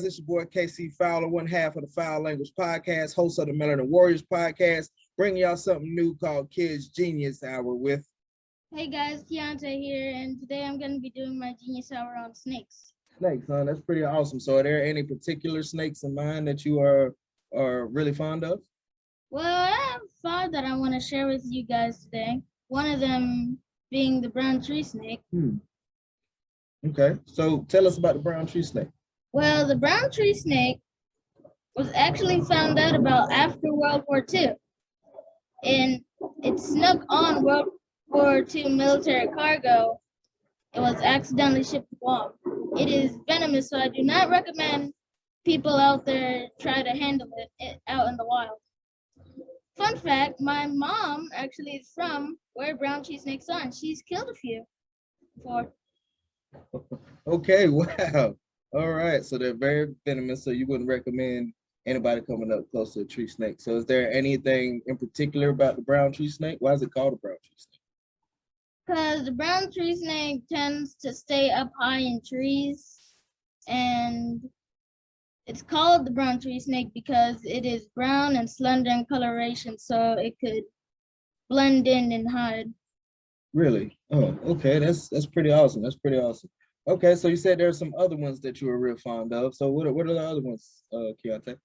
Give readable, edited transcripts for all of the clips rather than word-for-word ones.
guys, it's your boy KC Fowler, one half of the Foul Language Podcast, host of the Melanin Warriorz podcast, bringing y'all something new called Kids Genius Hour with. Hey guys, Keyonte here, and today I'm going to be doing my Genius Hour on snakes. Snakes, huh? That's pretty awesome. So are there any particular snakes in mind that you are really fond of? Well, I have 5 that I want to share with you guys today. One of them being the brown tree snake. Okay, so tell us about the brown tree snake. Well, the brown tree snake was actually found out about after World War II, and it snuck on World War II military cargo. It was accidentally shipped abroad. It is venomous, so I do not recommend people out there try to handle it out in the wild. Fun fact, my mom actually is from where brown tree snakes are, and she's killed a few before. Okay, wow. All right, so they're very venomous, so you wouldn't recommend anybody coming up close to a tree snake. So is there anything in particular about the brown tree snake? Why is it called a brown tree snake? Because the brown tree snake tends to stay up high in trees, and it's called the brown tree snake because it is brown and slender in coloration, so it could blend in and hide. Really? Oh, okay. That's pretty awesome. That's pretty awesome. Okay, so you said there are some other ones that you were real fond of. So what are the other ones, Keyonte?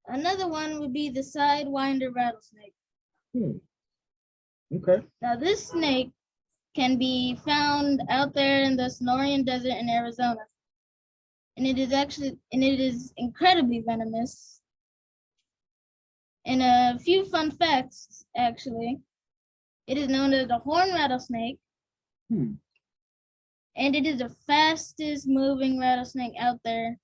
Another one would be the sidewinder rattlesnake. Okay. Now this snake can be found out there in the Sonoran Desert in Arizona. And it is incredibly venomous. And a few fun facts, actually. It is known as the horned rattlesnake. And it is the fastest moving rattlesnake out there.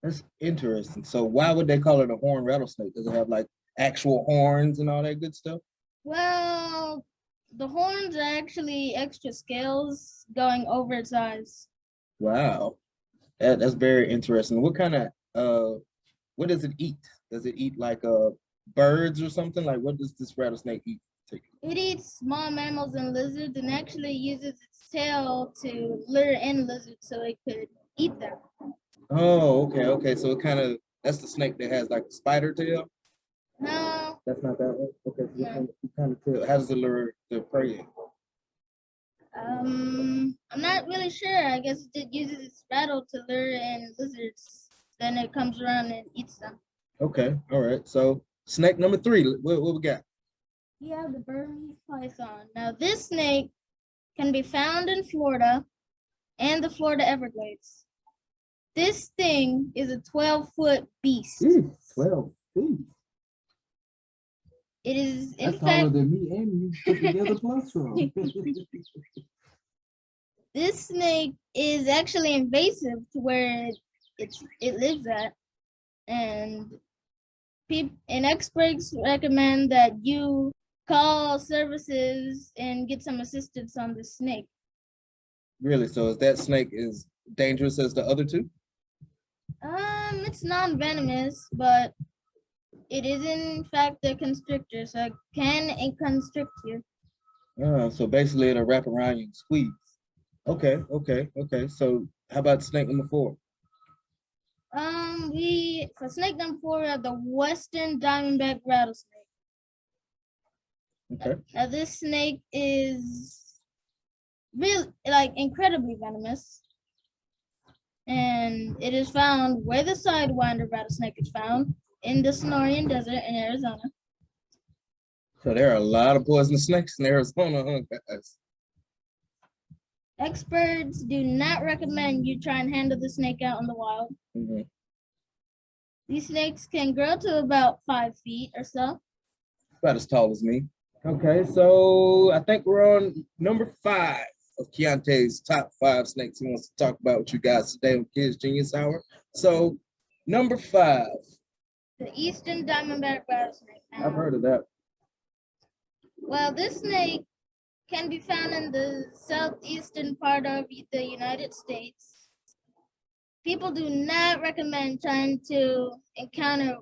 That's interesting. So why would they call it a horned rattlesnake? Does it have like actual horns and all that good stuff? Well, the horns are actually extra scales going over its eyes. Wow. That's very interesting. What kind of what does it eat? Does it eat like birds or something? Like what does this rattlesnake eat? It eats small mammals and lizards and actually uses its tail to lure in lizards so it could eat them. Oh, okay. So that's the snake that has like a spider tail? No. That's not that one? Okay, so No. what kind of tail? How does it lure the prey in? I'm not really sure. I guess it uses its rattle to lure in lizards. Then it comes around and eats them. Okay, all right. So snake number 3, what we got? You have the Burmese python. Now this snake can be found in Florida and the Florida Everglades. This thing is a 12-foot beast. 12 feet. It is in That's fact taller than me and you put together plus from. This snake is actually invasive to where it lives at, and experts recommend that you call services and get some assistance on the snake. Really? So is that snake as dangerous as the other 2? It's non-venomous, but it is in fact a constrictor, so it can constrict you. So basically it'll wrap around you and squeeze. Okay. So how about snake number 4? For snake number 4, we have the Western diamondback rattlesnake. Okay. Now this snake is really incredibly venomous, and it is found where the sidewinder rattlesnake is found in the Sonoran Desert in Arizona. So there are a lot of poisonous snakes in Arizona, huh, guys? Experts do not recommend you try and handle the snake out in the wild. These snakes can grow to about 5 feet or so. About as tall as me. Okay, so I think we're on number 5 of Keyonte's top 5 snakes he wants to talk about with you guys today on Kids Genius Hour. So number 5. The Eastern diamondback rattlesnake. I've heard of that. Well, this snake can be found in the southeastern part of the United States. People do not recommend trying to encounter.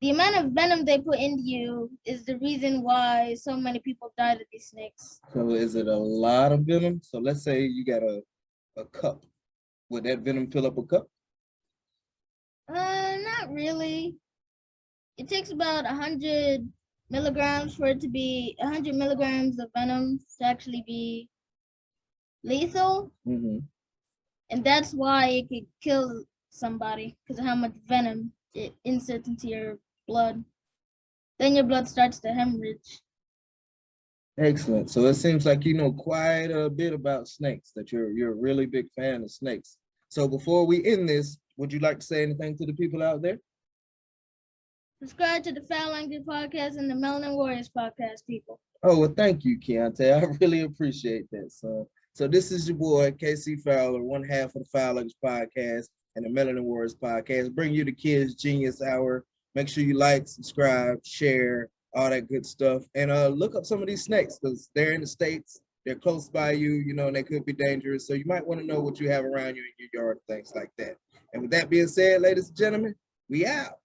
The amount of venom they put into you is the reason why so many people died of these snakes. So is it a lot of venom? So let's say you got a cup. Would that venom fill up a cup? Not really. It takes about 100 milligrams for it to be 100 milligrams of venom to actually be lethal, Mm-hmm. and that's why it could kill somebody because of how much venom it inserts into your blood. Then your blood starts to hemorrhage. Excellent. So it seems like you know quite a bit about snakes, that you're a really big fan of snakes. So before we end this, would you like to say anything to the people out there? Subscribe to the Foul Language Podcast and the Melanin Warriorz Podcast, people. Oh, well, thank you, Keyonte. I really appreciate that, son. So this is your boy, KC Fowler, one half of the Foul Language Podcast and the Melanin Warriorz Podcast. Bring you the Kids Genius Hour. Make sure you like, subscribe, share, all that good stuff. And look up some of these snakes because they're in the States. They're close by you, you know, and they could be dangerous. So you might want to know what you have around you in your yard, things like that. And with that being said, ladies and gentlemen, we out.